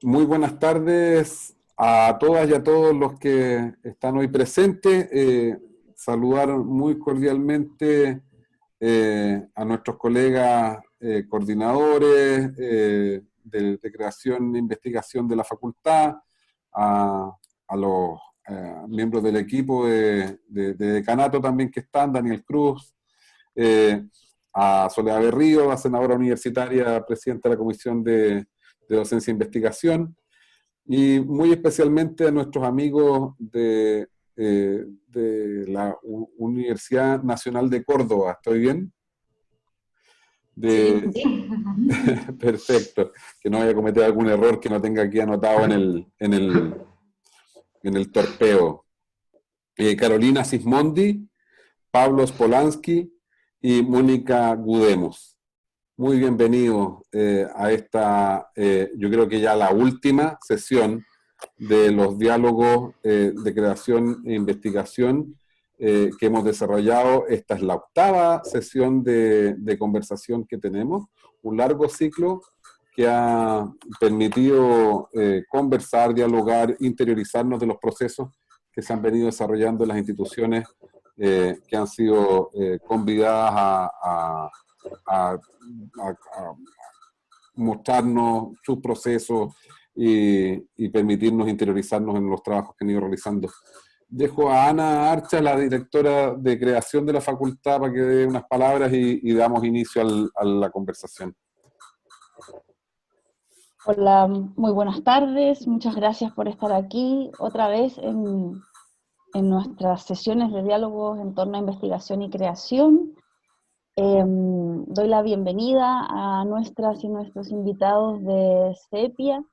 Muy buenas tardes a todas y a todos los que están hoy presentes. Saludar muy cordialmente a nuestros colegas coordinadores de creación e investigación de la facultad, a, a los miembros del equipo de decanato también que están, Daniel Cruz, eh, a Soledad Berrío, la senadora universitaria, presidenta de la Comisión de Docencia e Investigación, y muy especialmente a nuestros amigos de la Universidad Nacional de Córdoba. ¿Estoy bien? Sí, De, sí. perfecto, que no vaya a cometer algún error que no tenga aquí anotado en el torpeo. Carolina Sismondi, Pablo Spolansky y Mónica Gudemos. Muy bienvenidos a esta, yo creo que ya la última sesión de los diálogos de creación e investigación que hemos desarrollado. Esta es la octava sesión de conversación que tenemos, un largo ciclo que ha permitido conversar, dialogar, interiorizarnos de los procesos que se han venido desarrollando en las instituciones que han sido convidadas a mostrarnos sus procesos y permitirnos interiorizarnos en los trabajos que han ido realizando. Dejo a Ana Archa, la directora de creación de la facultad, para que dé unas palabras y damos inicio a la conversación. Hola, muy buenas tardes. Muchas gracias por estar aquí otra vez en nuestras sesiones de diálogos en torno a investigación y creación. Doy la bienvenida a nuestras y nuestros invitados de CEPIA,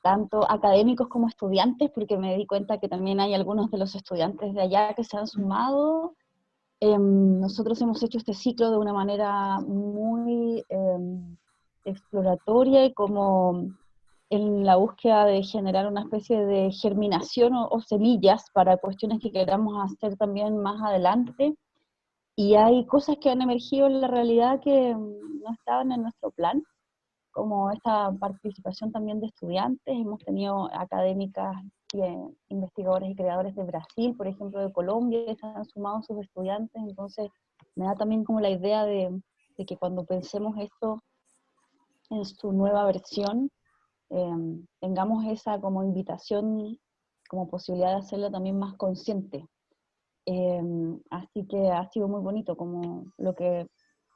tanto académicos como estudiantes, porque me di cuenta que también hay algunos de los estudiantes de allá que se han sumado. Nosotros hemos hecho este ciclo de una manera muy exploratoria y como en la búsqueda de generar una especie de germinación o semillas para cuestiones que queramos hacer también más adelante. Y hay cosas que han emergido en la realidad que no estaban en nuestro plan, como esta participación también de estudiantes. Hemos tenido académicas, investigadores y creadores de Brasil, por ejemplo, de Colombia, que se han sumado sus estudiantes. Entonces me da también como la idea de que cuando pensemos esto en su nueva versión, tengamos esa como invitación, como posibilidad de hacerla también más consciente. Eh, Así que ha sido muy bonito como lo que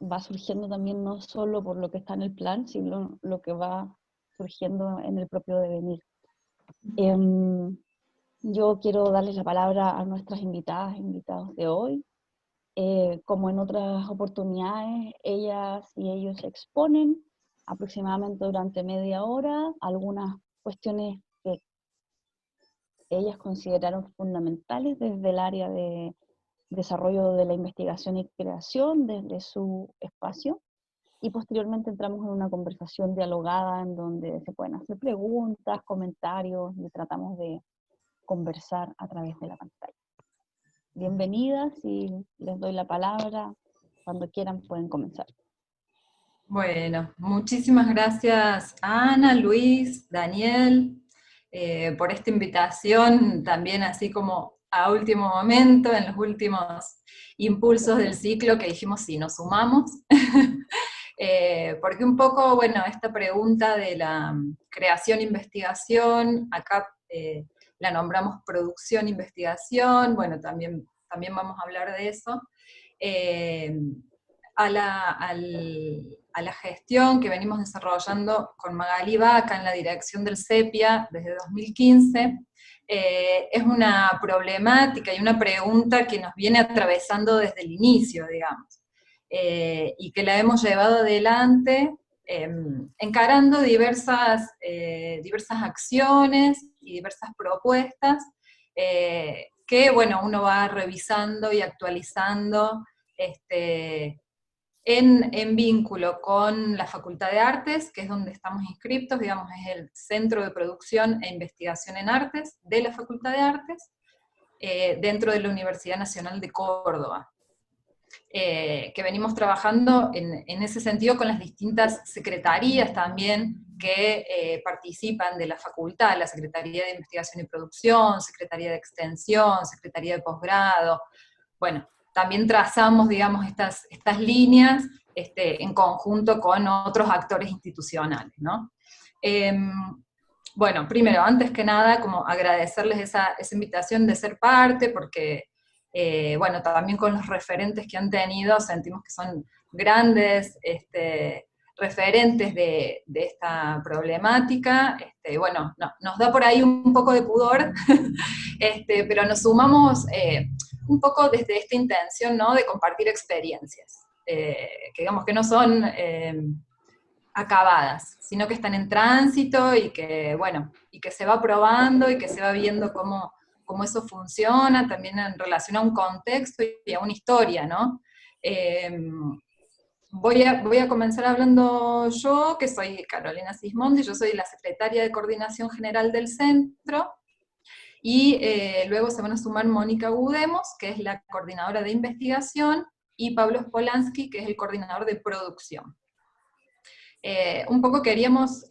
va surgiendo también, no solo por lo que está en el plan, sino lo que va surgiendo en el propio devenir. Eh, yo quiero darles la palabra a nuestras invitadas e invitados de hoy. Como en otras oportunidades, ellas y ellos exponen aproximadamente durante media hora algunas cuestiones que ellas consideraron fundamentales desde el área de desarrollo de la investigación y creación, desde su espacio, y posteriormente entramos en una conversación dialogada en donde se pueden hacer preguntas, comentarios, y tratamos de conversar a través de la pantalla. Bienvenidas y les doy la palabra. Cuando quieran pueden comenzar. Bueno, muchísimas gracias a Ana, Luis, Daniel, por esta invitación, también así como a último momento, en los últimos impulsos del ciclo que dijimos sí, nos sumamos. Porque un poco, bueno, esta pregunta de la creación-investigación, acá la nombramos producción-investigación, bueno, también vamos a hablar de eso. Eh, a la gestión que venimos desarrollando con Magali Vaca en la dirección del CEPIA desde 2015, es una problemática y una pregunta que nos viene atravesando desde el inicio, digamos, y que la hemos llevado adelante encarando diversas acciones y diversas propuestas que, bueno, uno va revisando y actualizando en vínculo con la Facultad de Artes, que es donde estamos inscriptos, digamos, es el Centro de Producción e Investigación en Artes de la Facultad de Artes, dentro de la Universidad Nacional de Córdoba. que venimos trabajando en ese sentido con las distintas secretarías también que participan de la facultad, la Secretaría de Investigación y Producción, Secretaría de Extensión, Secretaría de Posgrado. Bueno, también trazamos, digamos, estas líneas en conjunto con otros actores institucionales, ¿no? Bueno, primero, antes que nada, como agradecerles esa invitación de ser parte, porque, bueno, también con los referentes que han tenido, sentimos que son grandes referentes de esta problemática. Bueno, nos da por ahí un poco de pudor, pero nos sumamos un poco desde esta intención, ¿no?, de compartir experiencias, que digamos que no son acabadas, sino que están en tránsito y que, bueno, y que se va probando y que se va viendo cómo eso funciona, también en relación a un contexto y a una historia, ¿no? Voy a comenzar hablando yo, que soy Carolina Sismondi, yo soy la secretaria de Coordinación General del Centro, y luego se van a sumar Mónica Gudemos, que es la coordinadora de investigación, y Pablo Spolansky, que es el coordinador de producción. Un poco queríamos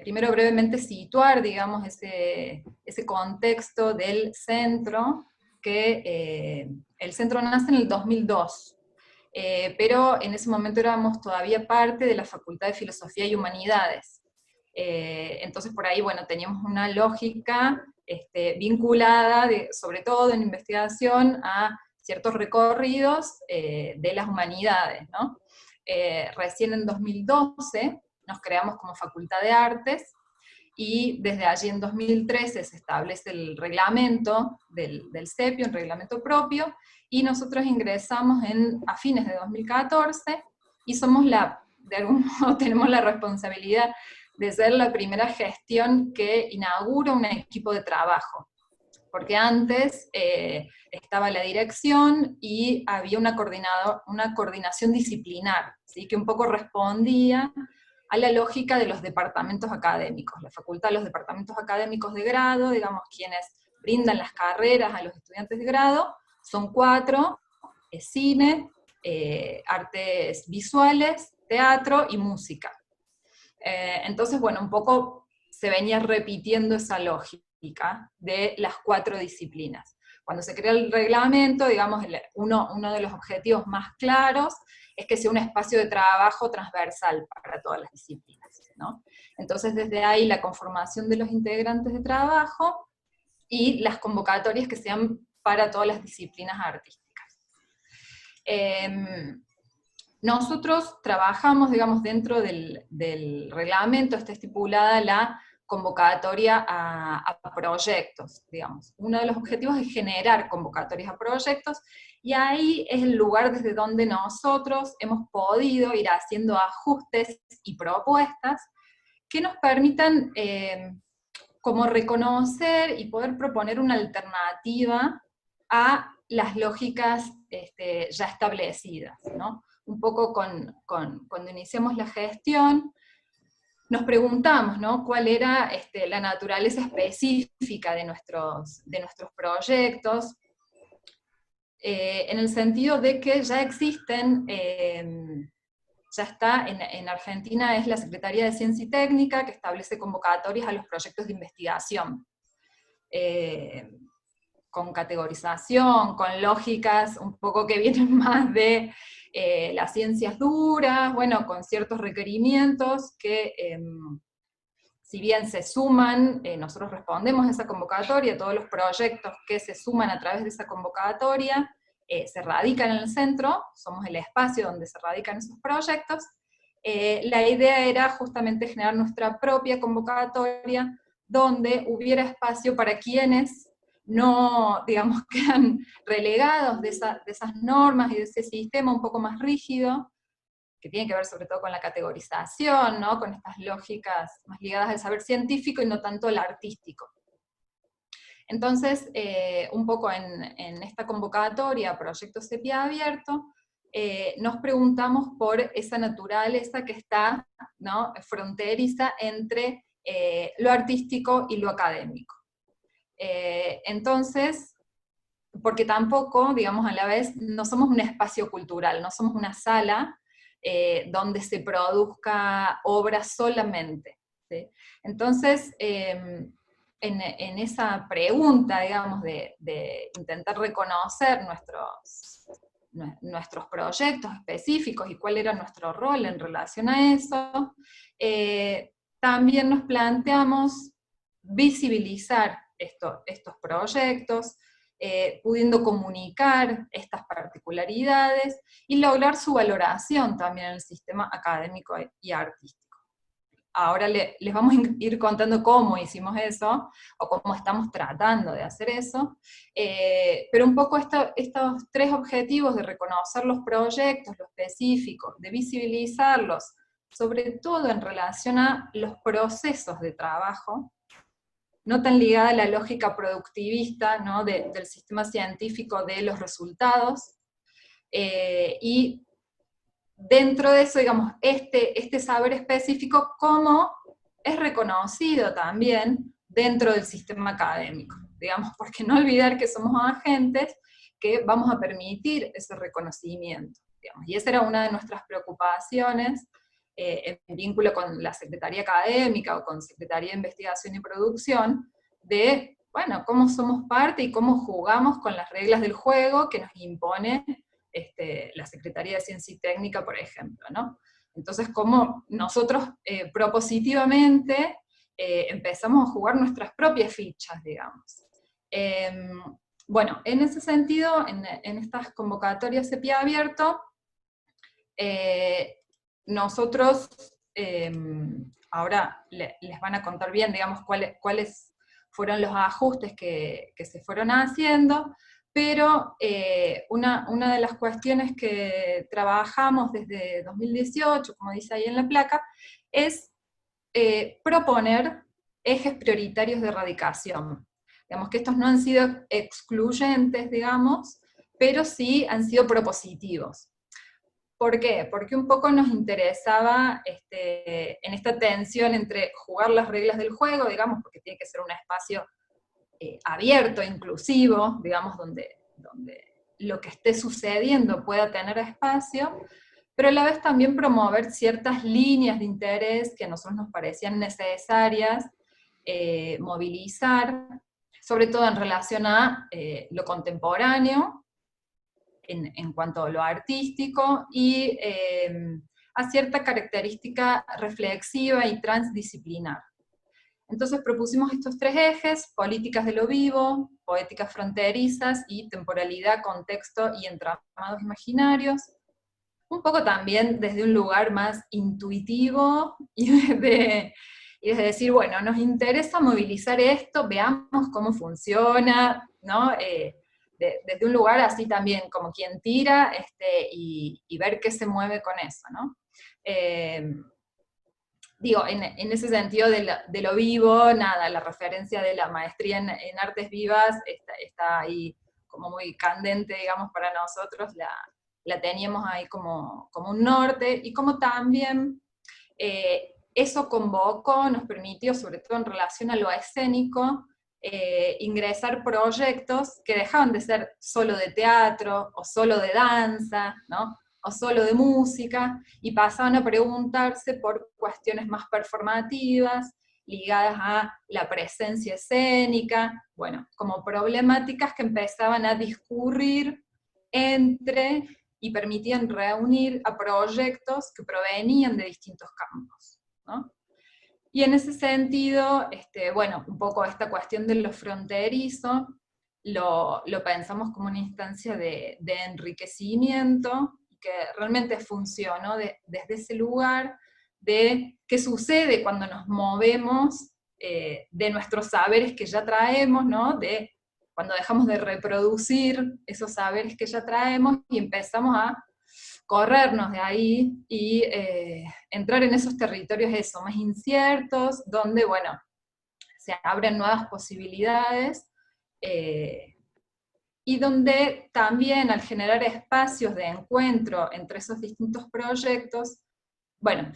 primero brevemente situar, digamos, ese contexto del centro, que el centro nace en el 2002, pero en ese momento éramos todavía parte de la Facultad de Filosofía y Humanidades. Entonces por ahí, bueno, teníamos una lógica vinculada, sobre todo en investigación, a ciertos recorridos de las humanidades, ¿no? Recién en 2012 nos creamos como Facultad de Artes, y desde allí en 2013 se establece el reglamento del CEPI, un reglamento propio, y nosotros ingresamos a fines de 2014, y somos de algún modo tenemos la responsabilidad de ser la primera gestión que inaugura un equipo de trabajo. Porque antes estaba la dirección y había una coordinación disciplinar, ¿sí?, que un poco respondía a la lógica de los departamentos académicos. La facultad, los departamentos académicos de grado, digamos, quienes brindan las carreras a los estudiantes de grado, son 4, cine, artes visuales, teatro y música. Entonces, bueno, un poco se venía repitiendo esa lógica de las 4 disciplinas. Cuando se crea el reglamento, digamos, uno de los objetivos más claros es que sea un espacio de trabajo transversal para todas las disciplinas, ¿no? Entonces, desde ahí la conformación de los integrantes de trabajo y las convocatorias que sean para todas las disciplinas artísticas. Nosotros trabajamos, digamos, dentro del reglamento, está estipulada la convocatoria a proyectos, digamos. Uno de los objetivos es generar convocatorias a proyectos, y ahí es el lugar desde donde nosotros hemos podido ir haciendo ajustes y propuestas que nos permitan como reconocer y poder proponer una alternativa a las lógicas ya establecidas, ¿no? Un poco cuando iniciamos la gestión, nos preguntamos, ¿no?, cuál era la naturaleza específica de nuestros proyectos, en el sentido de que ya existen, ya está, en Argentina es la Secretaría de Ciencia y Técnica, que establece convocatorias a los proyectos de investigación, con categorización, con lógicas un poco que vienen más de las ciencias duras, bueno, con ciertos requerimientos que, si bien se suman, nosotros respondemos a esa convocatoria, todos los proyectos que se suman a través de esa convocatoria se radican en el centro, somos el espacio donde se radican esos proyectos. La idea era justamente generar nuestra propia convocatoria, donde hubiera espacio para quienes no, digamos, quedan relegados de esas normas y de ese sistema un poco más rígido, que tiene que ver sobre todo con la categorización, ¿no?, con estas lógicas más ligadas al saber científico y no tanto al artístico. Entonces, un poco en esta convocatoria, Proyecto Sepia Abierto, nos preguntamos por esa naturaleza que está, ¿no?, fronteriza entre lo artístico y lo académico. Entonces, porque tampoco, digamos, a la vez, no somos un espacio cultural, no somos una sala donde se produzca obra solamente, ¿sí? Entonces, en esa pregunta, digamos, de intentar reconocer nuestros proyectos específicos y cuál era nuestro rol en relación a eso, también nos planteamos visibilizar estos proyectos, pudiendo comunicar estas particularidades y lograr su valoración también en el sistema académico y artístico. Ahora les vamos a ir contando cómo hicimos eso, o cómo estamos tratando de hacer eso, pero un poco estos tres objetivos de reconocer los proyectos, lo específico, de visibilizarlos, sobre todo en relación a los procesos de trabajo, no tan ligada a la lógica productivista, ¿no? del sistema científico de los resultados, y dentro de eso, digamos, este saber específico, cómo es reconocido también dentro del sistema académico, digamos, porque no olvidar que somos agentes que vamos a permitir ese reconocimiento, digamos, y esa era una de nuestras preocupaciones, en vínculo con la Secretaría Académica o con Secretaría de Investigación y Producción, de, bueno, cómo somos parte y cómo jugamos con las reglas del juego que nos impone la Secretaría de Ciencia y Técnica, por ejemplo, ¿no? Entonces, cómo nosotros propositivamente empezamos a jugar nuestras propias fichas, digamos. Bueno, en ese sentido, en estas convocatorias CEPIA Abierto, nosotros ahora les van a contar bien, digamos, cuáles fueron los ajustes que se fueron haciendo, pero una de las cuestiones que trabajamos desde 2018, como dice ahí en la placa, es proponer ejes prioritarios de erradicación. Digamos que estos no han sido excluyentes, digamos, pero sí han sido propositivos. ¿Por qué? Porque un poco nos interesaba en esta tensión entre jugar las reglas del juego, digamos, porque tiene que ser un espacio abierto, inclusivo, digamos, donde lo que esté sucediendo pueda tener espacio, pero a la vez también promover ciertas líneas de interés que a nosotros nos parecían necesarias movilizar, sobre todo en relación a lo contemporáneo, en cuanto a lo artístico, y a cierta característica reflexiva y transdisciplinar. Entonces propusimos estos tres ejes: políticas de lo vivo, poéticas fronterizas y temporalidad, contexto y entramados imaginarios, un poco también desde un lugar más intuitivo y desde decir, bueno, nos interesa movilizar esto, veamos cómo funciona, ¿no? Desde un lugar así también, como quien tira, y ver qué se mueve con eso, ¿no? Digo, en ese sentido de lo vivo, nada, la referencia de la maestría en artes vivas está ahí como muy candente, digamos, para nosotros, la teníamos ahí como un norte, y como también eso convocó, nos permitió, sobre todo en relación a lo escénico, ingresar proyectos que dejaban de ser solo de teatro, o solo de danza, ¿no? O solo de música, y pasaban a preguntarse por cuestiones más performativas, ligadas a la presencia escénica, bueno, como problemáticas que empezaban a discurrir entre y permitían reunir a proyectos que provenían de distintos campos, ¿no? Y en ese sentido, bueno, un poco esta cuestión de lo fronterizo, lo pensamos como una instancia de enriquecimiento, que realmente funcionó desde ese lugar de qué sucede cuando nos movemos de nuestros saberes que ya traemos, ¿no? De cuando dejamos de reproducir esos saberes que ya traemos y empezamos a corrernos de ahí y entrar en esos territorios más inciertos, donde, bueno, se abren nuevas posibilidades, y donde también al generar espacios de encuentro entre esos distintos proyectos, bueno,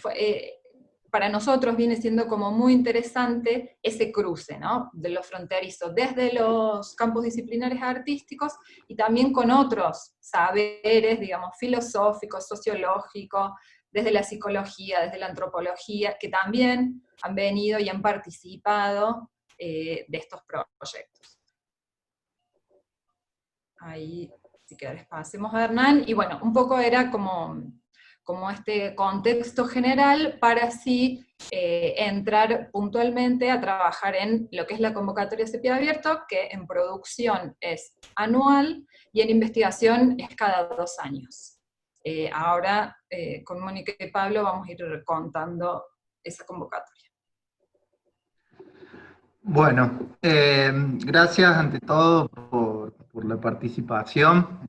para nosotros viene siendo como muy interesante ese cruce, ¿no? De lo fronterizo, desde los campos disciplinares artísticos y también con otros saberes, digamos, filosóficos, sociológicos, desde la psicología, desde la antropología, que también han venido y han participado de estos proyectos. Ahí, si querés, pasemos a Hernán, y bueno, un poco era como este contexto general para así entrar puntualmente a trabajar en lo que es la convocatoria CEPIA Abierto, que en producción es anual y en investigación es cada 2 años. Ahora, con Mónica y Pablo vamos a ir contando esa convocatoria. Bueno, gracias ante todo por la participación.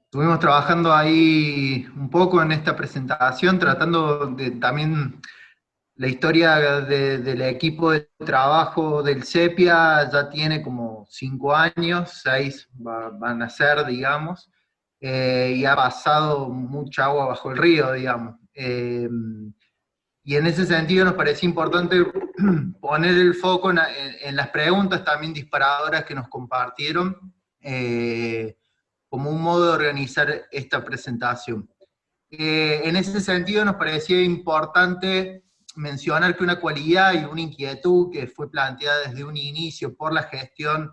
Estuvimos trabajando ahí un poco en esta presentación, tratando de también la historia del equipo de trabajo del CEPIA. Ya tiene como 5 años, 6 van a ser, digamos, y ha pasado mucha agua bajo el río, digamos. Y en ese sentido nos parecía importante poner el foco en las preguntas también disparadoras que nos compartieron, como un modo de organizar esta presentación. En ese sentido nos parecía importante mencionar que una cualidad y una inquietud que fue planteada desde un inicio por la gestión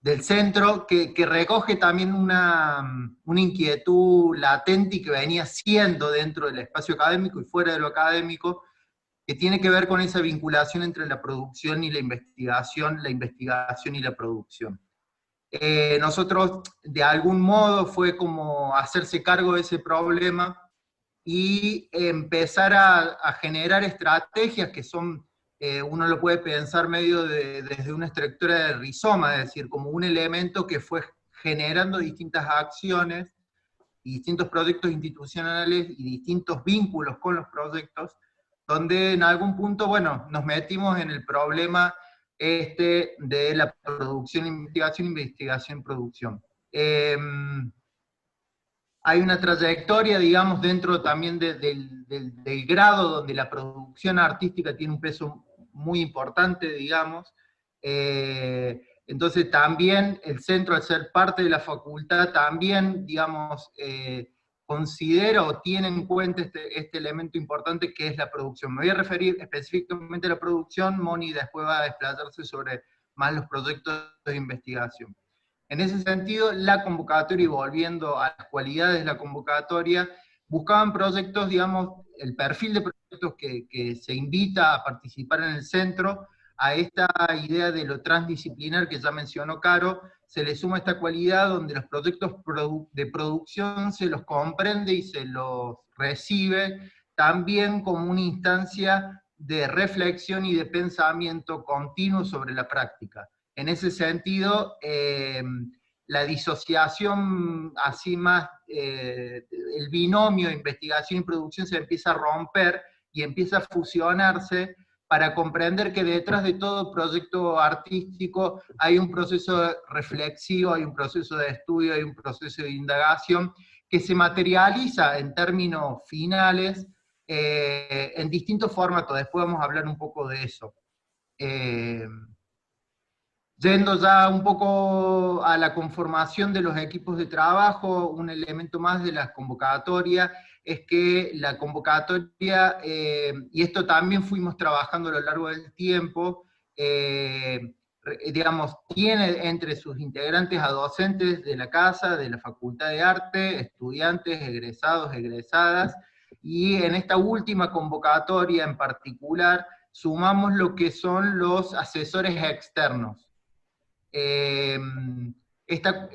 del centro, que recoge también una inquietud latente y que venía siendo dentro del espacio académico y fuera de lo académico, que tiene que ver con esa vinculación entre la producción y la investigación y la producción. Nosotros, de algún modo, fue como hacerse cargo de ese problema y empezar a generar estrategias que son, uno lo puede pensar medio desde una estructura de rizoma, es decir, como un elemento que fue generando distintas acciones y distintos proyectos institucionales y distintos vínculos con los proyectos, donde en algún punto, bueno, nos metimos en el problema de la producción, investigación, producción. Hay una trayectoria, digamos, dentro también del grado donde la producción artística tiene un peso muy importante, digamos. Entonces también el centro, al ser parte de la facultad, también, digamos, considera o tiene en cuenta este elemento importante que es la producción. Me voy a referir específicamente a la producción, Moni después va a desplayarse sobre más los proyectos de investigación. En ese sentido, la convocatoria, y volviendo a las cualidades de la convocatoria, buscaban proyectos, digamos, el perfil de proyectos que se invita a participar en el centro, a esta idea de lo transdisciplinar que ya mencionó Caro, se le suma esta cualidad donde los proyectos de producción se los comprende y se los recibe también como una instancia de reflexión y de pensamiento continuo sobre la práctica. En ese sentido, la disociación, así más, el binomio de investigación y producción se empieza a romper y empieza a fusionarse para comprender que detrás de todo proyecto artístico hay un proceso reflexivo, hay un proceso de estudio, hay un proceso de indagación que se materializa en términos finales en distintos formatos. Después vamos a hablar un poco de eso. Yendo ya un poco a la conformación de los equipos de trabajo, un elemento más de la convocatoria es que la convocatoria, y esto también fuimos trabajando a lo largo del tiempo, digamos, tiene entre sus integrantes a docentes de la casa, de la Facultad de Arte, estudiantes, egresados, egresadas, y en esta última convocatoria en particular sumamos lo que son los asesores externos. Esta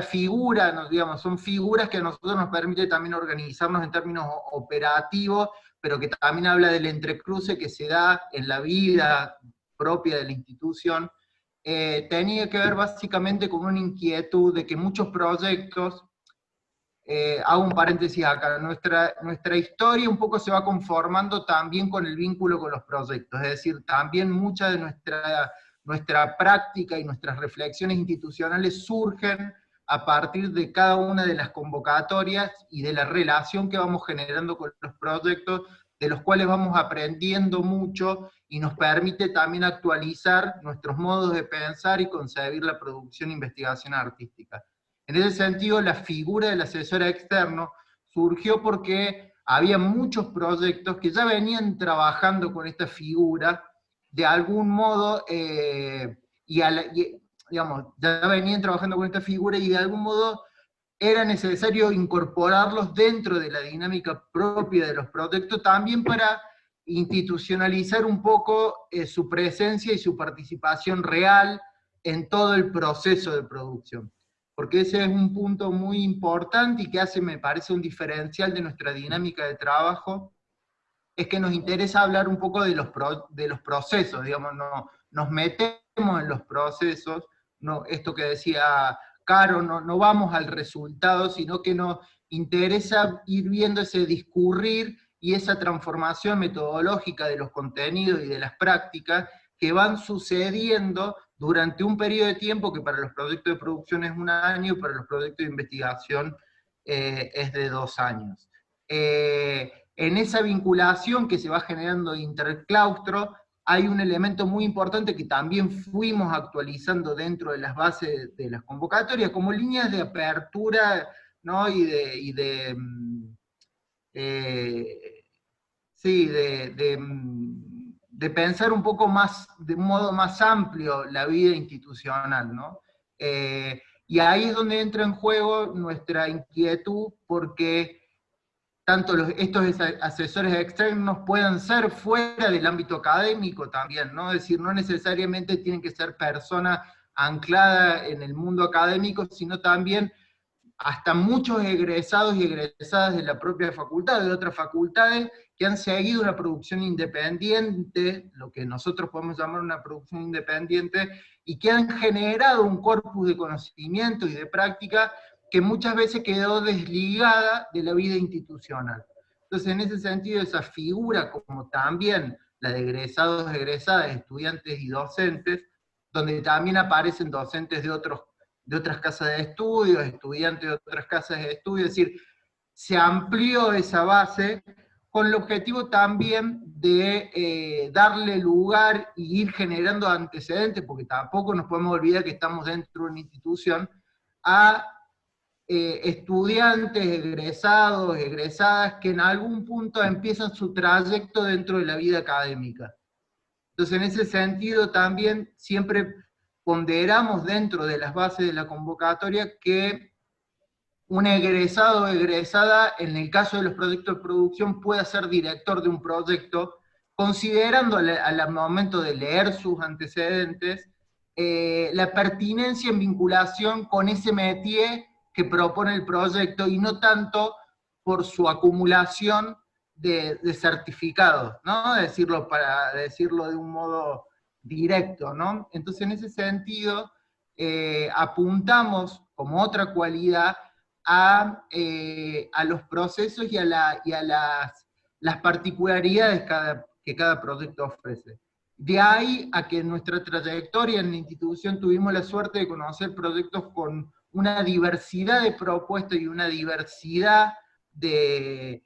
figura, digamos, son figuras que a nosotros nos permite también organizarnos en términos operativos, pero que también habla del entrecruce que se da en la vida propia de la institución. Tenía que ver básicamente con una inquietud de que muchos proyectos, hago un paréntesis acá, nuestra historia un poco se va conformando también con el vínculo con los proyectos, es decir, también mucha de nuestra práctica y nuestras reflexiones institucionales surgen a partir de cada una de las convocatorias y de la relación que vamos generando con los proyectos, de los cuales vamos aprendiendo mucho y nos permite también actualizar nuestros modos de pensar y concebir la producción e investigación artística. En ese sentido, la figura del asesor externo surgió porque había muchos proyectos que ya venían trabajando con esta figura, de algún modo, digamos, ya venían trabajando con esta figura y de algún modo era necesario incorporarlos dentro de la dinámica propia de los proyectos, también para institucionalizar un poco su presencia y su participación real en todo el proceso de producción. Porque ese es un punto muy importante y que hace, me parece, un diferencial de nuestra dinámica de trabajo, es que nos interesa hablar un poco de los procesos, digamos, nos metemos en los procesos, no, esto que decía Caro, no vamos al resultado, sino que nos interesa ir viendo ese discurrir y esa transformación metodológica de los contenidos y de las prácticas que van sucediendo durante un periodo de tiempo que para los proyectos de producción es 1 año, para los proyectos de investigación es de 2 años. En esa vinculación que se va generando interclaustro, hay un elemento muy importante que también fuimos actualizando dentro de las bases de las convocatorias, como líneas de apertura, ¿no? De pensar un poco más, de un modo más amplio, la vida institucional, ¿no? Y ahí es donde entra en juego nuestra inquietud, porque tanto estos asesores externos puedan ser fuera del ámbito académico también, ¿no? Es decir, no necesariamente tienen que ser personas ancladas en el mundo académico, sino también hasta muchos egresados y egresadas de la propia facultad, de otras facultades, que han seguido una producción independiente, lo que nosotros podemos llamar una producción independiente, y que han generado un corpus de conocimiento y de práctica que muchas veces quedó desligada de la vida institucional. Entonces, en ese sentido, esa figura, como también la de egresados, egresadas, estudiantes y docentes, donde también aparecen docentes de otras casas de estudios, estudiantes de otras casas de estudios, es decir, se amplió esa base con el objetivo también de darle lugar y ir generando antecedentes, porque tampoco nos podemos olvidar que estamos dentro de una institución, a estudiantes, egresados, egresadas, que en algún punto empiezan su trayecto dentro de la vida académica. Entonces, en ese sentido también siempre ponderamos dentro de las bases de la convocatoria que un egresado o egresada, en el caso de los proyectos de producción, pueda ser director de un proyecto, considerando al momento de leer sus antecedentes, la pertinencia en vinculación con ese métier que propone el proyecto, y no tanto por su acumulación de certificados, ¿no? Para decirlo de un modo directo, ¿no? Entonces, en ese sentido, apuntamos como otra cualidad a los procesos y a las particularidades que cada proyecto ofrece. De ahí a que en nuestra trayectoria en la institución tuvimos la suerte de conocer proyectos con una diversidad de propuestas y una diversidad de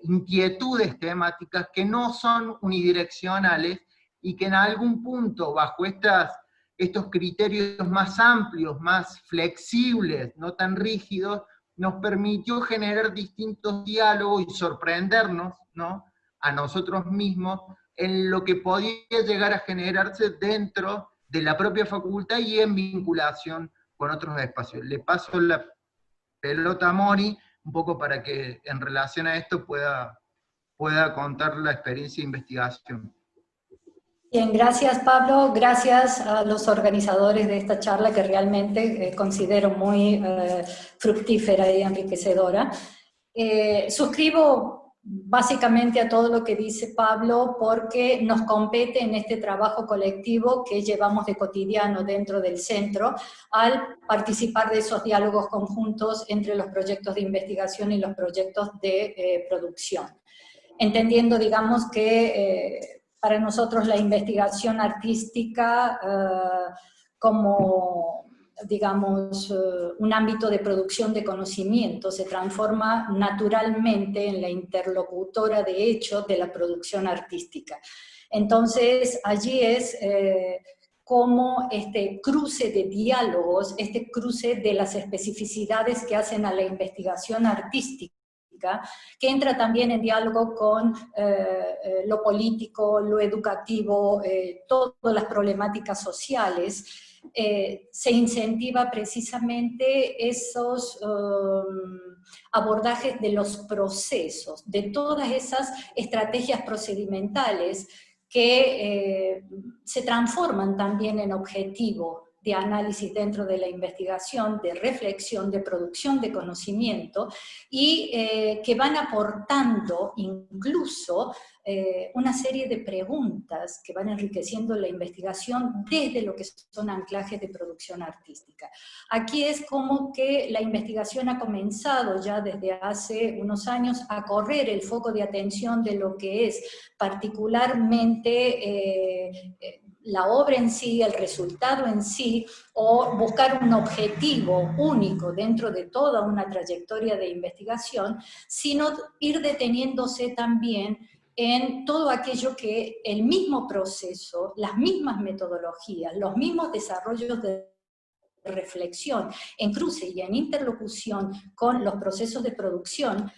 inquietudes temáticas que no son unidireccionales, y que en algún punto, bajo estos criterios más amplios, más flexibles, no tan rígidos, nos permitió generar distintos diálogos y sorprendernos, ¿no?, a nosotros mismos en lo que podía llegar a generarse dentro de la propia facultad y en vinculación con otros espacios. Le paso la pelota a Moni, un poco para que en relación a esto pueda contar la experiencia de investigación. Bien, gracias Pablo, gracias a los organizadores de esta charla que realmente considero muy fructífera y enriquecedora. Suscribo básicamente a todo lo que dice Pablo, porque nos compete en este trabajo colectivo que llevamos de cotidiano dentro del centro, al participar de esos diálogos conjuntos entre los proyectos de investigación y los proyectos de producción. Entendiendo, digamos, que para nosotros la investigación artística como digamos, un ámbito de producción de conocimiento, se transforma naturalmente en la interlocutora de hecho de la producción artística. Entonces, allí es cómo este cruce de diálogos, este cruce de las especificidades que hacen a la investigación artística, que entra también en diálogo con lo político, lo educativo, todas las problemáticas sociales, se incentiva precisamente esos abordajes de los procesos, de todas esas estrategias procedimentales que se transforman también en objetivo de análisis dentro de la investigación, de reflexión, de producción de conocimiento, y que van aportando incluso una serie de preguntas que van enriqueciendo la investigación desde lo que son anclajes de producción artística. Aquí es como que la investigación ha comenzado ya desde hace unos años a correr el foco de atención de lo que es particularmente la obra en sí, el resultado en sí, o buscar un objetivo único dentro de toda una trayectoria de investigación, sino ir deteniéndose también en todo aquello que el mismo proceso, las mismas metodologías, los mismos desarrollos de reflexión, en cruce y en interlocución con los procesos de producción,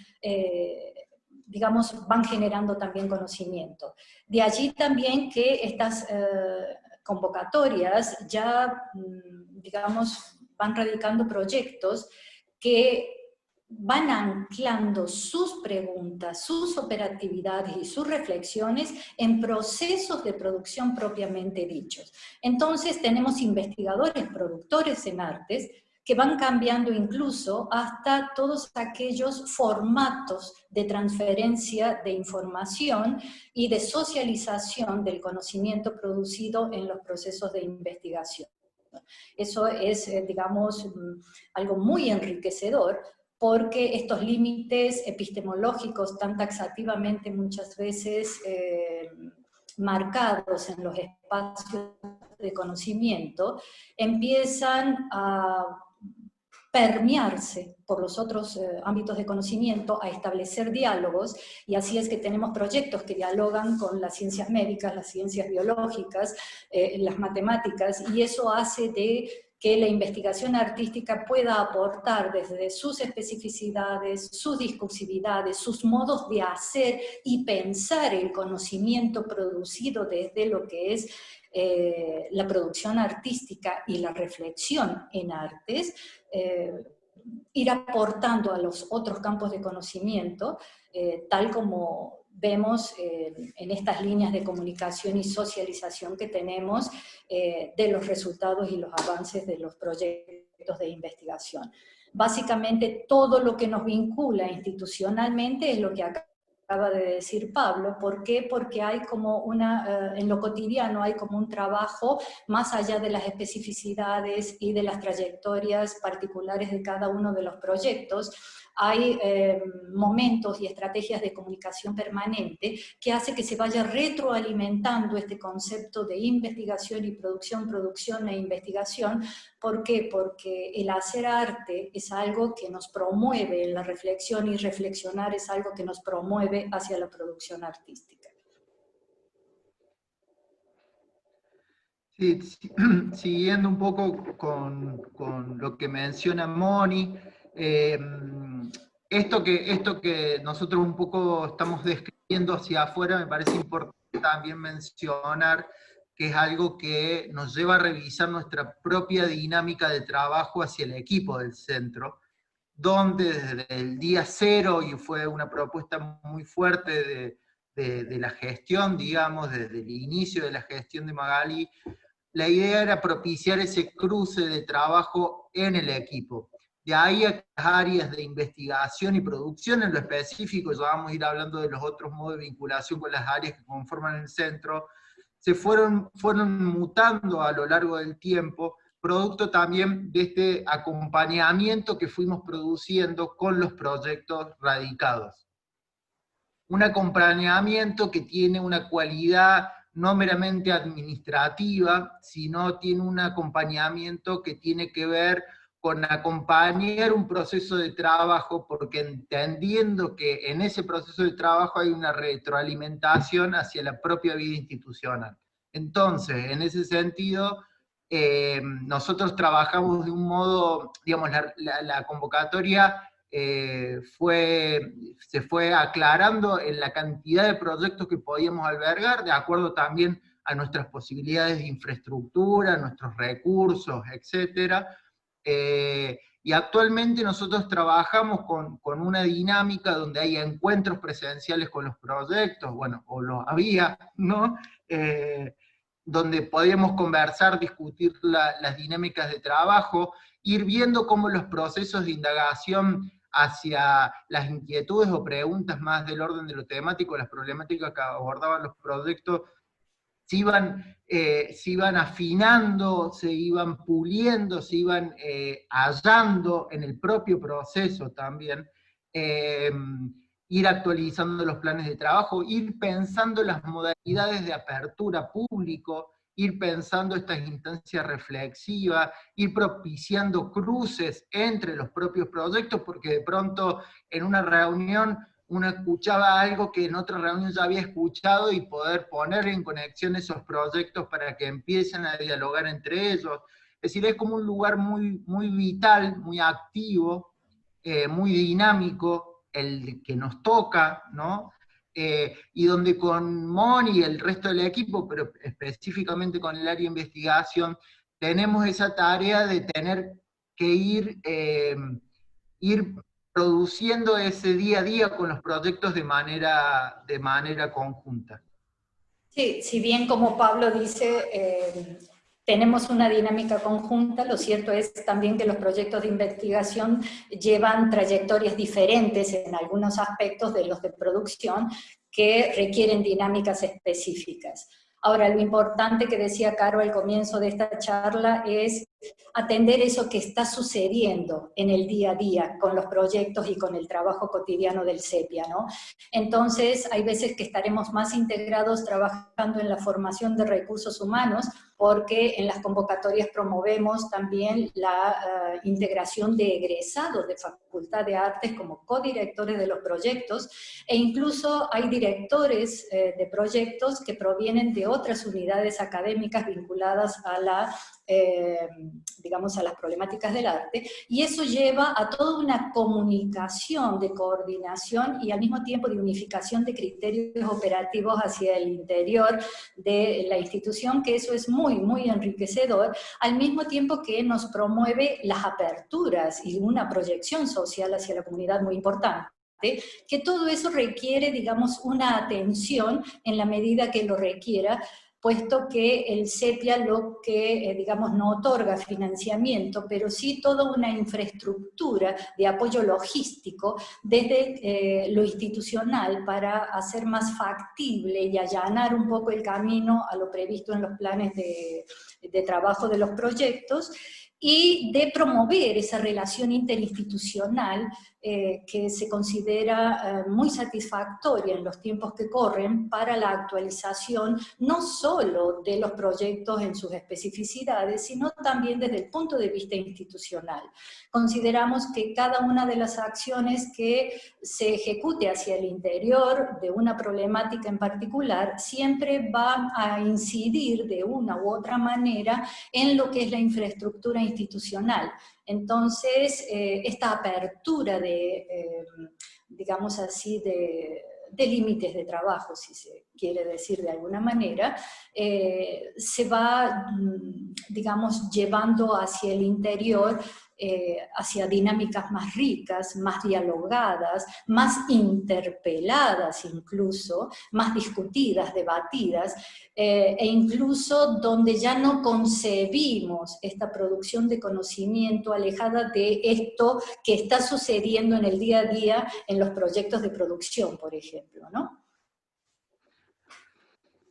digamos, van generando también conocimiento. De allí también que estas convocatorias ya, digamos, van radicando proyectos que van anclando sus preguntas, sus operatividades y sus reflexiones en procesos de producción propiamente dichos. Entonces tenemos investigadores, productores en artes, que van cambiando incluso hasta todos aquellos formatos de transferencia de información y de socialización del conocimiento producido en los procesos de investigación. Eso es, digamos, algo muy enriquecedor, porque estos límites epistemológicos tan taxativamente muchas veces marcados en los espacios de conocimiento, empiezan a permearse por los otros ámbitos de conocimiento, a establecer diálogos, y así es que tenemos proyectos que dialogan con las ciencias médicas, las ciencias biológicas, las matemáticas, y eso hace de que la investigación artística pueda aportar desde sus especificidades, sus discursividades, sus modos de hacer y pensar el conocimiento producido desde lo que es la producción artística y la reflexión en artes, ir aportando a los otros campos de conocimiento, tal como vemos en estas líneas de comunicación y socialización que tenemos de los resultados y los avances de los proyectos de investigación. Básicamente todo lo que nos vincula institucionalmente es lo que acaba de decir Pablo. ¿Por qué? Porque hay como en lo cotidiano hay como un trabajo más allá de las especificidades y de las trayectorias particulares de cada uno de los proyectos. Hay momentos y estrategias de comunicación permanente que hace que se vaya retroalimentando este concepto de investigación y producción, producción e investigación. ¿Por qué? Porque el hacer arte es algo que nos promueve en la reflexión, y reflexionar es algo que nos promueve hacia la producción artística. Sí, siguiendo un poco con lo que menciona Moni, esto que nosotros un poco estamos describiendo hacia afuera, me parece importante también mencionar que es algo que nos lleva a revisar nuestra propia dinámica de trabajo hacia el equipo del centro, donde desde el día cero, y fue una propuesta muy fuerte de la gestión, digamos, desde el inicio de la gestión de Magali, la idea era propiciar ese cruce de trabajo en el equipo. De ahí a las áreas de investigación y producción en lo específico, ya vamos a ir hablando de los otros modos de vinculación con las áreas que conforman el centro, se fueron mutando a lo largo del tiempo, producto también de este acompañamiento que fuimos produciendo con los proyectos radicados. Un acompañamiento que tiene una cualidad no meramente administrativa, sino tiene un acompañamiento que tiene que ver con acompañar un proceso de trabajo, porque entendiendo que en ese proceso de trabajo hay una retroalimentación hacia la propia vida institucional. Entonces, en ese sentido, nosotros trabajamos de un modo, digamos, la convocatoria se fue aclarando en la cantidad de proyectos que podíamos albergar, de acuerdo también a nuestras posibilidades de infraestructura, nuestros recursos, etc. Y actualmente nosotros trabajamos con una dinámica donde hay encuentros presenciales con los proyectos, bueno, o los había, ¿no? Donde podíamos conversar, discutir las dinámicas de trabajo, ir viendo cómo los procesos de indagación hacia las inquietudes o preguntas más del orden de lo temático, las problemáticas que abordaban los proyectos, se iban afinando, se iban puliendo, se iban hallando en el propio proceso también, ir actualizando los planes de trabajo, ir pensando las modalidades de apertura público, ir pensando estas instancias reflexivas, ir propiciando cruces entre los propios proyectos, porque de pronto en una reunión uno escuchaba algo que en otra reunión ya había escuchado y poder poner en conexión esos proyectos para que empiecen a dialogar entre ellos. Es decir, es como un lugar muy, muy vital, muy activo, muy dinámico, el que nos toca, ¿no? Y donde con Moni y el resto del equipo, pero específicamente con el área de investigación, tenemos esa tarea de tener que ir produciendo ese día a día con los proyectos de manera conjunta. Sí, si bien como Pablo dice, tenemos una dinámica conjunta, lo cierto es también que los proyectos de investigación llevan trayectorias diferentes en algunos aspectos de los de producción que requieren dinámicas específicas. Ahora, lo importante que decía Caro al comienzo de esta charla es atender eso que está sucediendo en el día a día con los proyectos y con el trabajo cotidiano del CEPIA, ¿no? Entonces, hay veces que estaremos más integrados trabajando en la formación de recursos humanos, porque en las convocatorias promovemos también la integración de egresados de Facultad de Artes como codirectores de los proyectos, e incluso hay directores de proyectos que provienen de otras unidades académicas vinculadas a la digamos, a las problemáticas del arte, y eso lleva a toda una comunicación de coordinación y al mismo tiempo de unificación de criterios operativos hacia el interior de la institución, que eso es muy, muy enriquecedor, al mismo tiempo que nos promueve las aperturas y una proyección social hacia la comunidad muy importante, que todo eso requiere, digamos, una atención en la medida que lo requiera, puesto que el CEPIA lo que, digamos, no otorga financiamiento, pero sí toda una infraestructura de apoyo logístico desde lo institucional para hacer más factible y allanar un poco el camino a lo previsto en los planes de trabajo de los proyectos, y de promover esa relación interinstitucional que se considera muy satisfactoria en los tiempos que corren para la actualización no solo de los proyectos en sus especificidades, sino también desde el punto de vista institucional. Consideramos que cada una de las acciones que se ejecute hacia el interior de una problemática en particular siempre va a incidir de una u otra manera en lo que es la infraestructura institucional. Entonces, esta apertura digamos así, de límites de trabajo, si se quiere decir de alguna manera, se va, digamos, llevando hacia el interior, hacia dinámicas más ricas, más dialogadas, más interpeladas incluso, más discutidas, debatidas, e incluso donde ya no concebimos esta producción de conocimiento alejada de esto que está sucediendo en el día a día en los proyectos de producción, por ejemplo, ¿no?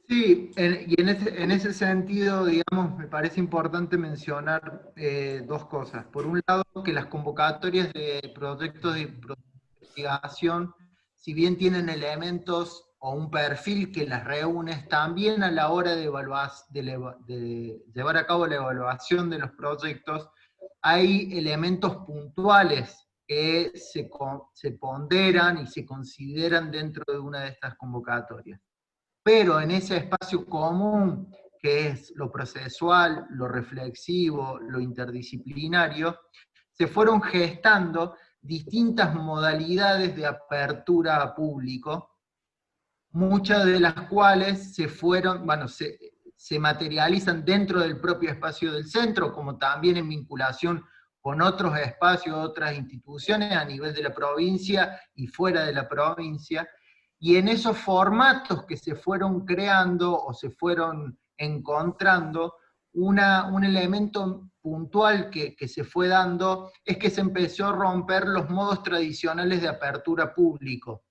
Sí, y en ese sentido, digamos, me parece importante mencionar dos cosas. Por un lado, que las convocatorias de proyectos de investigación, si bien tienen elementos o un perfil que las reúne también a la hora de llevar a cabo la evaluación de los proyectos. Hay elementos puntuales que se ponderan y se consideran dentro de una de estas convocatorias. Pero en ese espacio común, que es lo procesual, lo reflexivo, lo interdisciplinario, se fueron gestando distintas modalidades de apertura a público, muchas de las cuales se materializan dentro del propio espacio del centro, como también en vinculación con otros espacios, otras instituciones a nivel de la provincia y fuera de la provincia, y en esos formatos que se fueron creando o se fueron encontrando, un elemento puntual que se fue dando es que se empezó a romper los modos tradicionales de apertura público.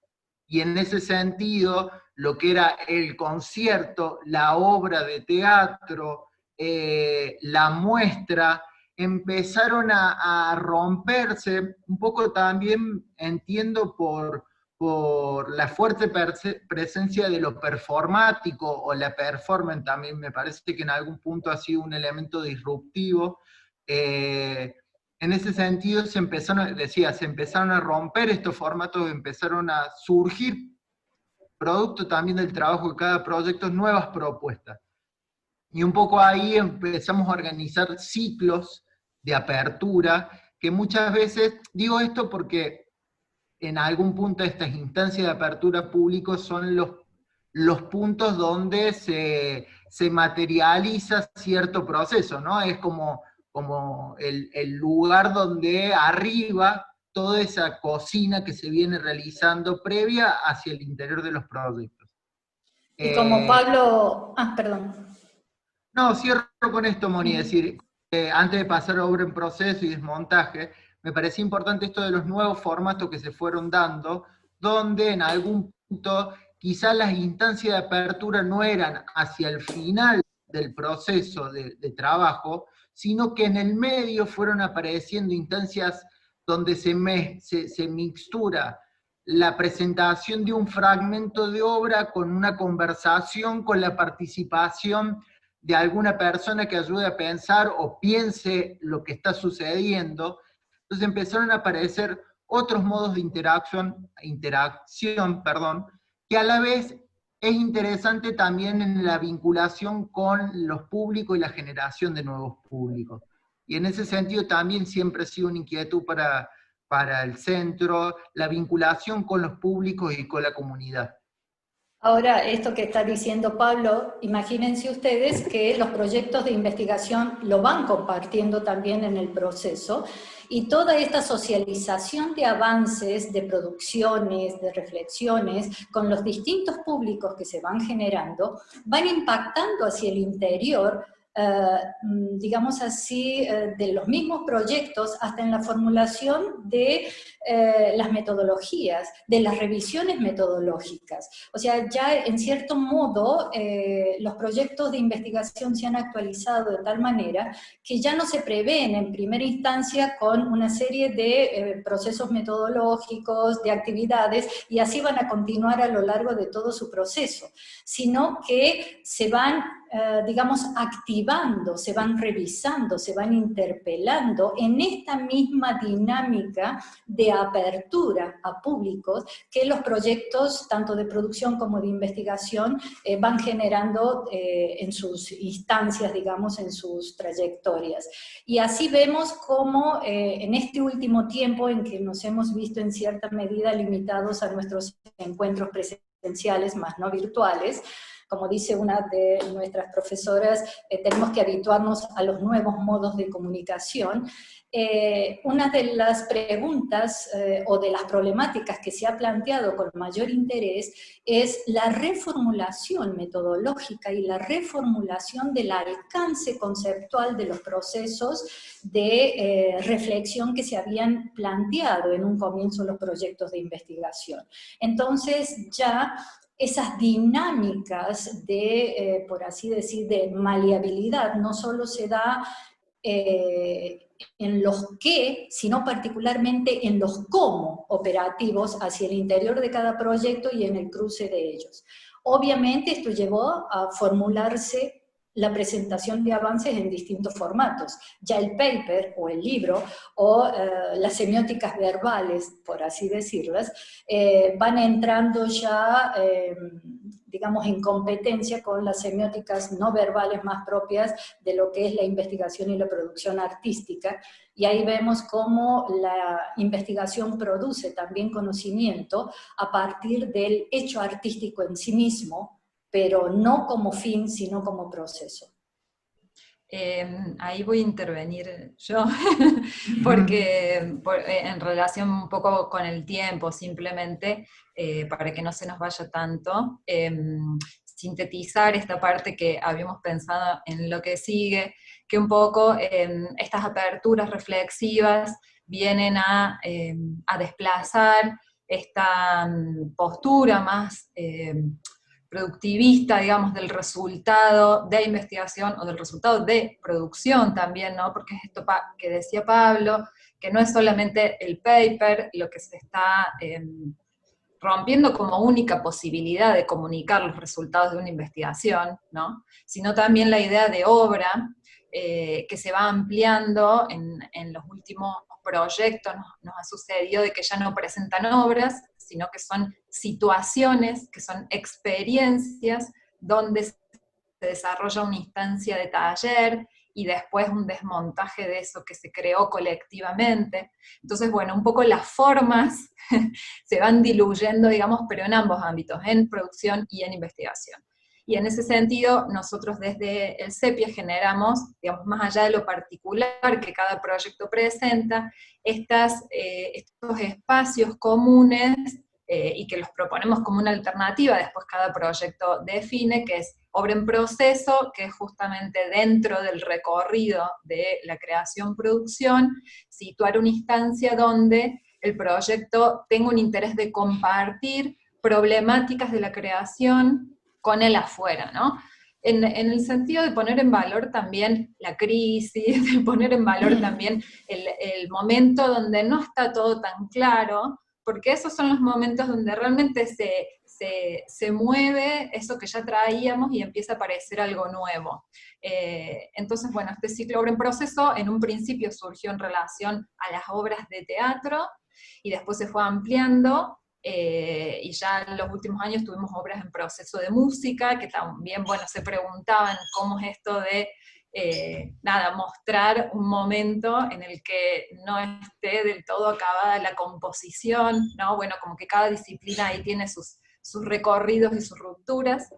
Y en ese sentido, lo que era el concierto, la obra de teatro, la muestra, empezaron a romperse, un poco también, entiendo, por la fuerte presencia de lo performático, o la performance también me parece que en algún punto ha sido un elemento disruptivo. En ese sentido se empezaron a romper estos formatos, empezaron a surgir, producto también del trabajo de cada proyecto, nuevas propuestas. Y un poco ahí empezamos a organizar ciclos de apertura, que muchas veces, digo esto porque en algún punto estas instancias de apertura público son los puntos donde se materializa cierto proceso, ¿no? Es como el lugar donde arriba toda esa cocina que se viene realizando previa hacia el interior de los proyectos. Y como Pablo... perdón. No, cierro con esto, Moni, es decir, antes de pasar a obra en proceso y desmontaje, me parecía importante esto de los nuevos formatos que se fueron dando, donde en algún punto quizás las instancias de apertura no eran hacia el final del proceso de trabajo, sino que en el medio fueron apareciendo instancias donde se mixtura la presentación de un fragmento de obra con una conversación, con la participación de alguna persona que ayude a pensar o piense lo que está sucediendo. Entonces empezaron a aparecer otros modos de interacción, que a la vez es interesante también en la vinculación con los públicos y la generación de nuevos públicos. Y en ese sentido también siempre ha sido una inquietud para el centro, la vinculación con los públicos y con la comunidad. Ahora, esto que está diciendo Pablo, imagínense ustedes que los proyectos de investigación lo van compartiendo también en el proceso, y toda esta socialización de avances, de producciones, de reflexiones, con los distintos públicos que se van generando, van impactando hacia el interior, digamos así, de los mismos proyectos, hasta en la formulación de las metodologías, de las revisiones metodológicas. O sea, ya en cierto modo los proyectos de investigación se han actualizado de tal manera que ya no se prevén en primera instancia con una serie de procesos metodológicos, de actividades, y así van a continuar a lo largo de todo su proceso, sino que se van digamos, activando, se van revisando, se van interpelando en esta misma dinámica de apertura a públicos que los proyectos, tanto de producción como de investigación, van generando en sus instancias, digamos, en sus trayectorias. Y así vemos cómo en este último tiempo en que nos hemos visto en cierta medida limitados a nuestros encuentros presenciales, más no virtuales, como dice una de nuestras profesoras, tenemos que habituarnos a los nuevos modos de comunicación. Una de las preguntas o de las problemáticas que se ha planteado con mayor interés es la reformulación metodológica y la reformulación del alcance conceptual de los procesos de reflexión que se habían planteado en un comienzo los proyectos de investigación. Entonces ya esas dinámicas de, por así decir, de maleabilidad, no solo se da en los qué, sino particularmente en los cómo operativos hacia el interior de cada proyecto y en el cruce de ellos. Obviamente esto llevó a formularse la presentación de avances en distintos formatos. Ya el paper o el libro o las semióticas verbales, por así decirlas, van entrando ya, digamos, en competencia con las semióticas no verbales más propias de lo que es la investigación y la producción artística. Y ahí vemos cómo la investigación produce también conocimiento a partir del hecho artístico en sí mismo, pero no como fin, sino como proceso. Ahí voy a intervenir yo, porque en relación un poco con el tiempo, simplemente, para que no se nos vaya tanto, sintetizar esta parte que habíamos pensado en lo que sigue, que un poco estas aperturas reflexivas vienen a desplazar esta postura más productivista, digamos, del resultado de investigación o del resultado de producción también, ¿no? Porque es esto que decía Pablo, que no es solamente el paper lo que se está rompiendo como única posibilidad de comunicar los resultados de una investigación, ¿no? Sino también la idea de obra, que se va ampliando en los últimos proyectos. Nos ha sucedido de que ya no presentan obras, sino que son situaciones, que son experiencias donde se desarrolla una instancia de taller y después un desmontaje de eso que se creó colectivamente. Entonces, bueno, un poco las formas se van diluyendo, digamos, pero en ambos ámbitos, en producción y en investigación. Y en ese sentido, nosotros desde el CEPIA generamos, digamos, más allá de lo particular que cada proyecto presenta, estos espacios comunes, y que los proponemos como una alternativa, después cada proyecto define, que es obra en proceso, que es justamente dentro del recorrido de la creación-producción, situar una instancia donde el proyecto tenga un interés de compartir problemáticas de la creación con el afuera, ¿no? En el sentido de poner en valor también la crisis, de poner en valor también el momento donde no está todo tan claro, porque esos son los momentos donde realmente se mueve eso que ya traíamos y empieza a aparecer algo nuevo. Entonces, bueno, este ciclo Obra en Proceso en un principio surgió en relación a las obras de teatro, y después se fue ampliando, y ya en los últimos años tuvimos obras en proceso de música, que también, bueno, se preguntaban cómo es esto de, mostrar un momento en el que no esté del todo acabada la composición, ¿no? Bueno, como que cada disciplina ahí tiene sus recorridos y sus rupturas.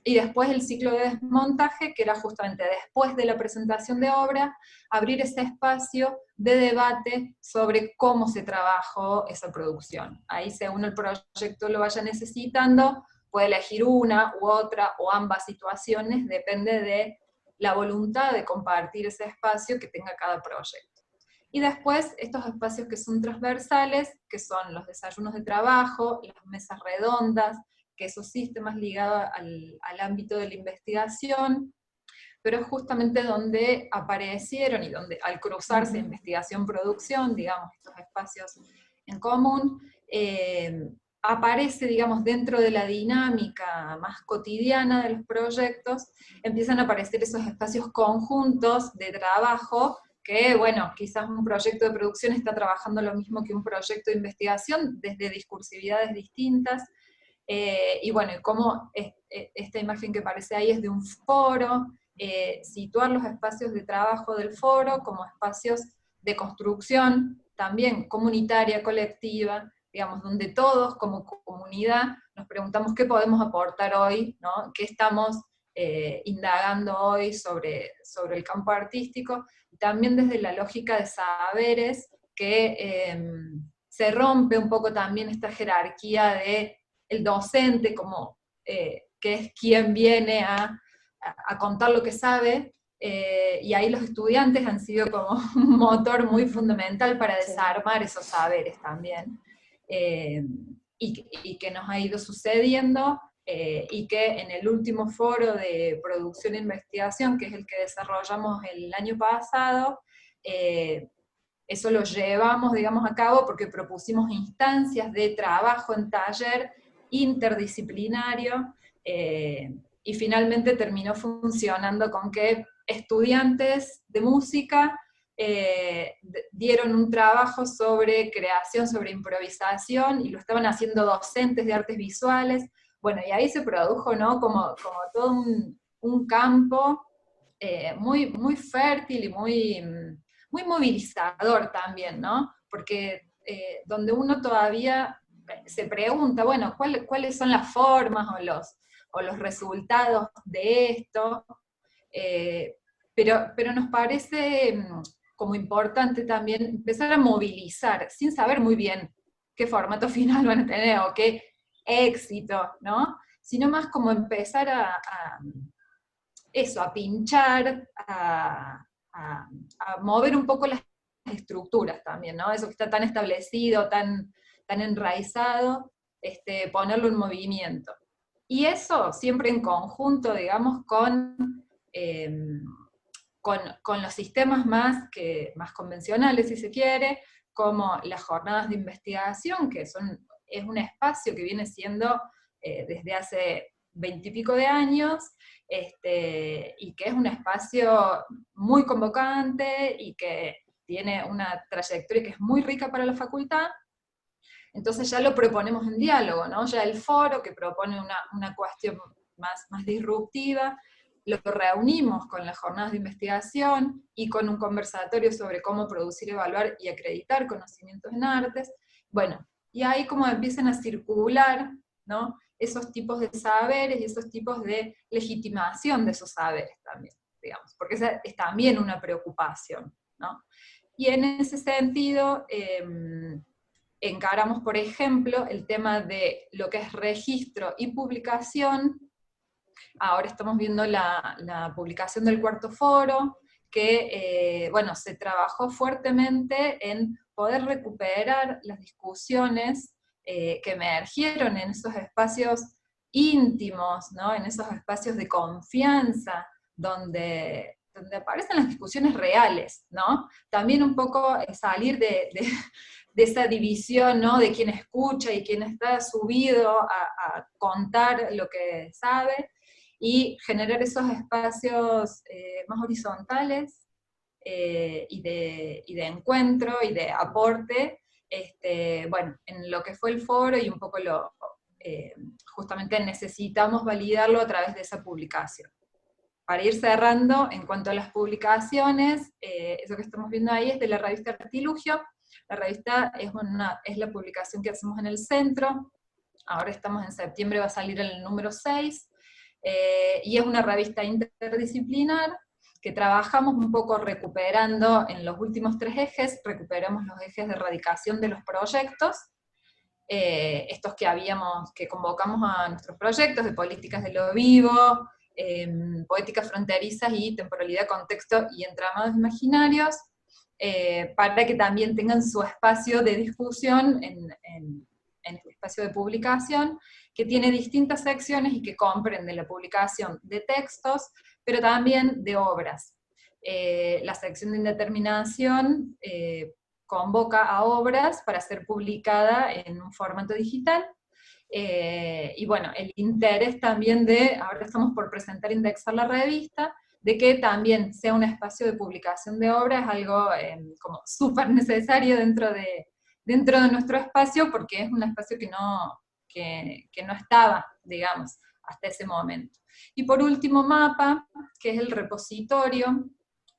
Y después el ciclo de desmontaje, que era justamente después de la presentación de obra, abrir ese espacio de debate sobre cómo se trabajó esa producción. Ahí, según el proyecto lo vaya necesitando, puede elegir una u otra o ambas situaciones, depende de la voluntad de compartir ese espacio que tenga cada proyecto. Y después estos espacios que son transversales, que son los desayunos de trabajo, las mesas redondas, que esos sistemas ligados al ámbito de la investigación, pero es justamente donde aparecieron y donde al cruzarse investigación-producción, digamos, estos espacios en común, aparece, digamos, dentro de la dinámica más cotidiana de los proyectos, empiezan a aparecer esos espacios conjuntos de trabajo que, bueno, quizás un proyecto de producción está trabajando lo mismo que un proyecto de investigación desde discursividades distintas, y bueno, como esta imagen que aparece ahí es de un foro, situar los espacios de trabajo del foro como espacios de construcción, también comunitaria, colectiva, digamos, donde todos como comunidad nos preguntamos qué podemos aportar hoy, ¿no? ¿Qué estamos indagando hoy sobre el campo artístico? Y también desde la lógica de saberes que se rompe un poco también esta jerarquía de el docente como que es quien viene a contar lo que sabe, y ahí los estudiantes han sido como un motor muy fundamental para desarmar esos saberes también, y que nos ha ido sucediendo, y que en el último foro de producción e investigación, que es el que desarrollamos el año pasado, eso lo llevamos, digamos, a cabo porque propusimos instancias de trabajo en taller interdisciplinario, y finalmente terminó funcionando con que estudiantes de música dieron un trabajo sobre creación, sobre improvisación, y lo estaban haciendo docentes de artes visuales. Bueno, y ahí se produjo, ¿no?, como todo un campo muy, muy fértil y muy movilizador también, ¿no? Porque donde uno todavía se pregunta, bueno, ¿cuáles son las formas o los resultados de esto? Pero nos parece como importante también empezar a movilizar, sin saber muy bien qué formato final van a tener o qué éxito, ¿no? Sino más como empezar a pinchar, a mover un poco las estructuras también, ¿no? Eso que está tan establecido, tan enraizado, ponerlo en movimiento. Y eso siempre en conjunto, digamos, con los sistemas más convencionales, si se quiere, como las jornadas de investigación, que es un espacio que viene siendo desde hace 20 y pico de años, y que es un espacio muy convocante y que tiene una trayectoria que es muy rica para la facultad. Entonces ya lo proponemos en diálogo, ¿no? Ya el foro, que propone una cuestión más disruptiva, lo reunimos con las jornadas de investigación y con un conversatorio sobre cómo producir, evaluar y acreditar conocimientos en artes. Bueno, y ahí como empiezan a circular, ¿no?, esos tipos de saberes y esos tipos de legitimación de esos saberes también, digamos, porque esa es también una preocupación, ¿no? Y en ese sentido, encaramos, por ejemplo, el tema de lo que es registro y publicación. Ahora estamos viendo la publicación del cuarto foro, que bueno, se trabajó fuertemente en poder recuperar las discusiones que emergieron en esos espacios íntimos, ¿no?, en esos espacios de confianza, donde aparecen las discusiones reales, ¿no? También un poco salir de esa división, ¿no?, de quién escucha y quién está subido a contar lo que sabe, y generar esos espacios más horizontales y de encuentro y de aporte, bueno, en lo que fue el foro, y un poco justamente necesitamos validarlo a través de esa publicación. Para ir cerrando, en cuanto a las publicaciones, eso que estamos viendo ahí es de la revista Artilugio. La revista es la publicación que hacemos en el centro. Ahora estamos en septiembre, va a salir el número 6, y es una revista interdisciplinar que trabajamos un poco recuperando en los últimos 3 ejes. Recuperamos los ejes de erradicación de los proyectos, estos que convocamos a nuestros proyectos de políticas de lo vivo, poéticas fronterizas y temporalidad, contexto y entramados imaginarios, para que también tengan su espacio de discusión en este espacio de publicación, que tiene distintas secciones y que comprende la publicación de textos, pero también de obras. La sección de indeterminación convoca a obras para ser publicada en un formato digital, y bueno, el interés también ahora estamos por presentar, indexar la revista, de que también sea un espacio de publicación de obras, algo como súper necesario dentro de nuestro espacio, porque es un espacio que no estaba, digamos, hasta ese momento. Y por último, MAPA, que es el repositorio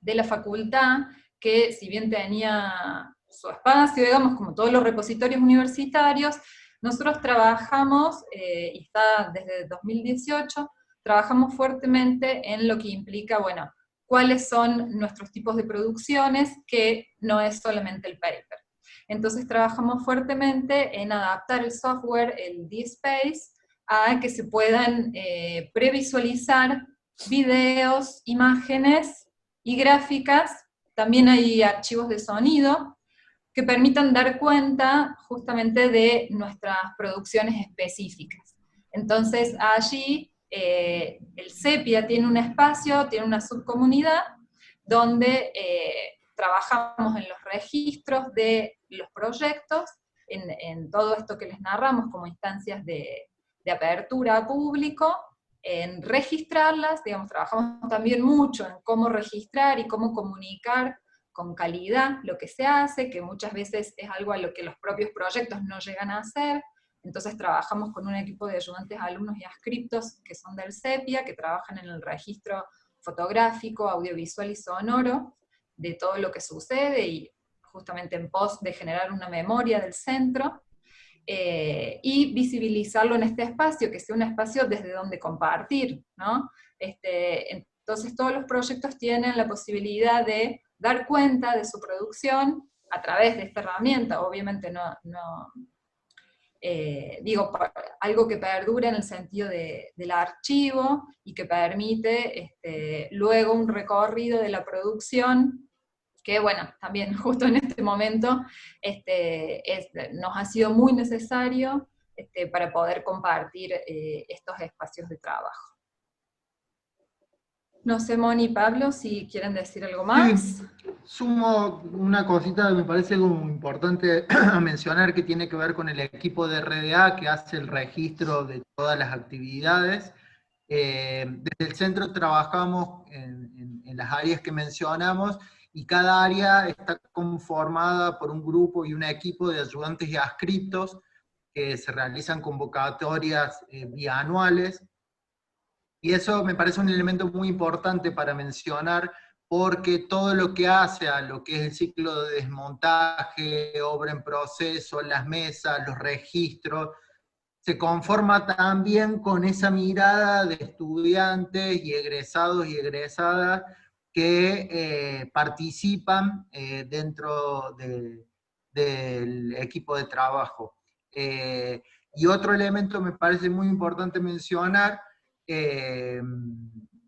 de la facultad, que si bien tenía su espacio, digamos, como todos los repositorios universitarios, nosotros trabajamos, y está desde 2018, trabajamos fuertemente en lo que implica, bueno, cuáles son nuestros tipos de producciones, que no es solamente el paper. Entonces trabajamos fuertemente en adaptar el software, el DSpace, a que se puedan previsualizar videos, imágenes y gráficas. También hay archivos de sonido que permitan dar cuenta justamente de nuestras producciones específicas. Entonces allí el Sepia tiene un espacio, tiene una subcomunidad, donde trabajamos en los registros de los proyectos, en todo esto que les narramos como instancias de apertura a público, en registrarlas, digamos, trabajamos también mucho en cómo registrar y cómo comunicar con calidad lo que se hace, que muchas veces es algo a lo que los propios proyectos no llegan a hacer. Entonces trabajamos con un equipo de ayudantes, alumnos y adscriptos que son del CEPIA, que trabajan en el registro fotográfico, audiovisual y sonoro de todo lo que sucede, y justamente en pos de generar una memoria del centro, y visibilizarlo en este espacio, que sea un espacio desde donde compartir, ¿no? Entonces todos los proyectos tienen la posibilidad de dar cuenta de su producción a través de esta herramienta. Obviamente digo, algo que perdura en el sentido del archivo, y que permite luego un recorrido de la producción, que bueno, también justo en este momento nos ha sido muy necesario para poder compartir estos espacios de trabajo. No sé, Moni y Pablo, si quieren decir algo más. Sí, sumo una cosita que me parece como importante a mencionar, que tiene que ver con el equipo de RDA, que hace el registro de todas las actividades. Desde el centro trabajamos en las áreas que mencionamos, y cada área está conformada por un grupo y un equipo de ayudantes y adscriptos, que se realizan convocatorias bianuales. Y eso me parece un elemento muy importante para mencionar, porque todo lo que hace a lo que es el ciclo de desmontaje, obra en proceso, las mesas, los registros, se conforma también con esa mirada de estudiantes y egresados y egresadas que participan dentro del equipo de trabajo. Y otro elemento me parece muy importante mencionar,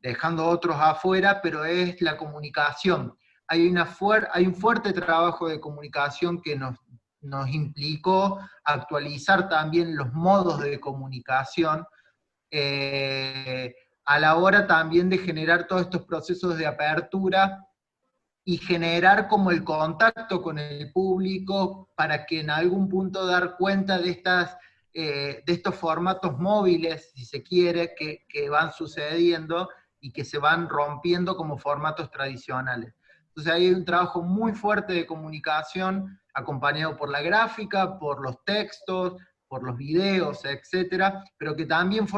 dejando otros afuera, pero es la comunicación. Hay un fuerte trabajo de comunicación que nos implicó actualizar también los modos de comunicación, a la hora también de generar todos estos procesos de apertura, y generar como el contacto con el público, para que en algún punto dar cuenta de estos formatos móviles, si se quiere, que van sucediendo y que se van rompiendo como formatos tradicionales. Entonces hay un trabajo muy fuerte de comunicación, acompañado por la gráfica, por los textos, por los videos, etcétera, pero que también es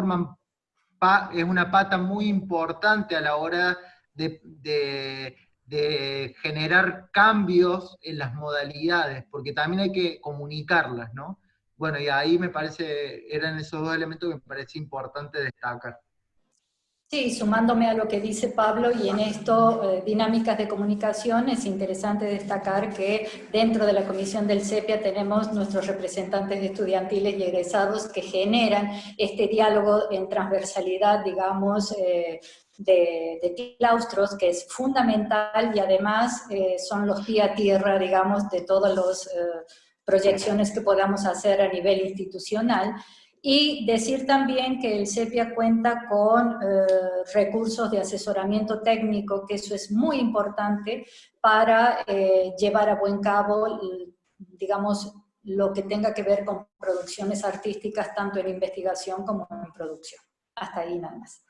una pata muy importante a la hora de generar cambios en las modalidades, porque también hay que comunicarlas, ¿no? Bueno, y ahí me parece, eran esos dos elementos que me parece importante destacar. Sí, sumándome a lo que dice Pablo, y en esto, dinámicas de comunicación, es interesante destacar que dentro de la comisión del CEPIA tenemos nuestros representantes estudiantiles y egresados que generan este diálogo en transversalidad, digamos, de claustros, que es fundamental, y además son los pie a tierra, digamos, de todas las proyecciones que podamos hacer a nivel institucional. Y decir también que el CEPIA cuenta con recursos de asesoramiento técnico, que eso es muy importante para llevar a buen cabo, digamos, lo que tenga que ver con producciones artísticas, tanto en investigación como en producción. Hasta ahí nada más.